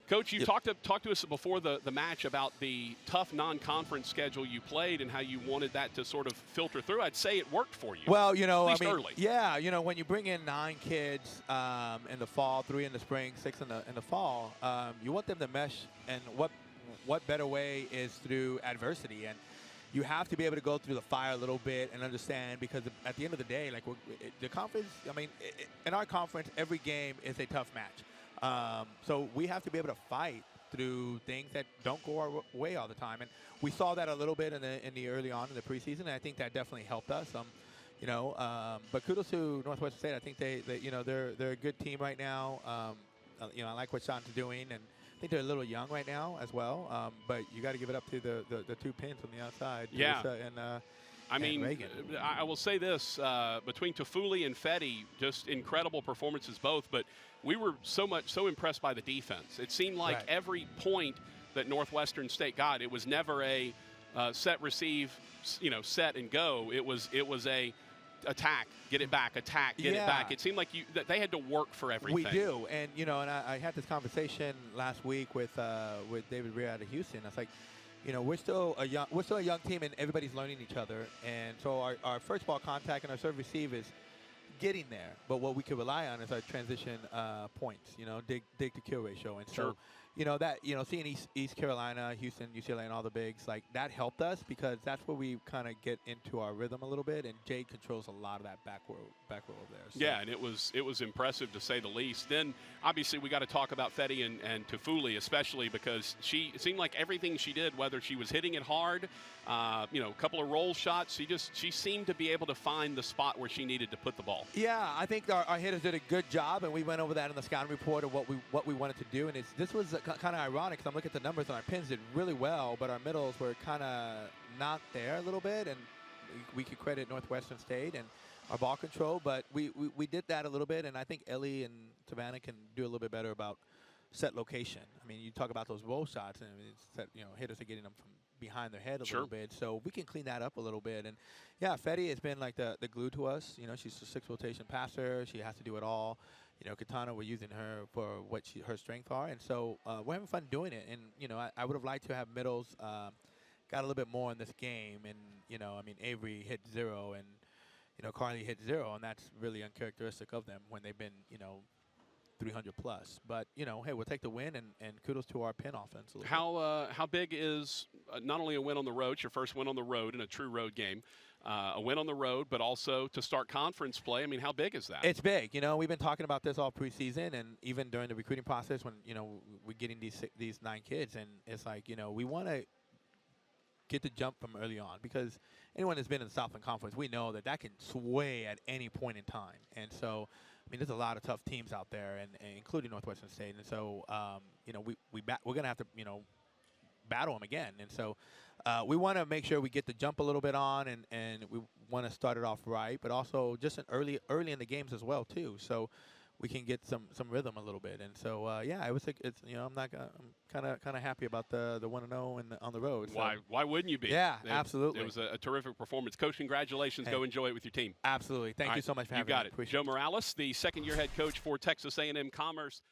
Coach, you talked to us before the match about the tough non-conference schedule you played and how you wanted that to sort of filter through. I'd say it worked for you. Well, at least early. Yeah, when you bring in 9 kids in the fall, 3 in the spring, 6 in the fall, you want them to mesh, and what better way is through adversity. And you have to be able to go through the fire a little bit and understand, because at the end of the day, like the conference, in our conference, every game is a tough match. So we have to be able to fight through things that don't go our way all the time, and we saw that a little bit in the early on in the preseason, and I think that definitely helped us. But kudos to Northwestern State. I think they're a good team right now. I like what Sean's doing, and I think they're a little young right now as well. But you got to give it up to the 2 pins on the outside. Yeah. And Reagan. I will say this, between Tafuli and Fetty, just incredible performances both, but we were so impressed by the defense. It seemed like every point that Northwestern State got, it was never a set, receive, set and go. It was a attack, get it back, attack, get it back. It seemed like that they had to work for everything. We do, and and I had this conversation last week with David Rear out of Houston. I was like, we're still a young team, and everybody's learning each other. And so our first ball contact and our serve receive is getting there. But what we can rely on is our transition points. Dig to kill ratio. And so, seeing East Carolina, Houston, UCLA, and all the bigs, like that helped us, because that's where we kind of get into our rhythm a little bit. And Jade controls a lot of that back row over there. So. Yeah, and it was impressive to say the least. Then obviously we got to talk about Fetty and Tafuli, especially because it seemed like everything she did, whether she was hitting it hard, a couple of roll shots, she seemed to be able to find the spot where she needed to put the ball. Yeah, I think our hitters did a good job, and we went over that in the scouting report of what we wanted to do. And this was kind of ironic, because I'm looking at the numbers, and our pins did really well, but our middles were kind of not there a little bit, and we could credit Northwestern State and our ball control, but we did that a little bit, and I think Ellie and Savannah can do a little bit better about set location. You talk about those roll shots, and hitters are getting them from behind their head a little bit, so we can clean that up a little bit. And yeah, Fetty has been like the glue to us. She's a 6 rotation passer. She has to do it all. Katana, we're using her for what her strengths are, and so we're having fun doing it. And I would have liked to have middles got a little bit more in this game. And Avery hit 0, and Carly hit 0, and that's really uncharacteristic of them when they've been 300 plus. But hey, we'll take the win, and kudos to our pin offense. How big is not only a win on the road, your first win on the road in a true road game, a win on the road, but also to start conference play? How big is that? It's big. We've been talking about this all preseason, and even during the recruiting process when we're getting these 9 kids, and it's like we want to get the jump from early on, because anyone that's been in the Southland Conference, we know that can sway at any point in time. And so, there's a lot of tough teams out there, and including Northwestern State. And so, we're going to have to, battle them again. And so, we want to make sure we get the jump a little bit on, and we want to start it off right, but also just early in the games as well too. So we can get some rhythm a little bit. And so I'm kind of happy about the 1-0 and on the road. So. Why wouldn't you be? Yeah, absolutely. It was a terrific performance. Coach, congratulations. Go enjoy it with your team. Absolutely. Thank you so much for having me. You got it. Joe Morales, the second-year head coach for Texas A&M-Commerce.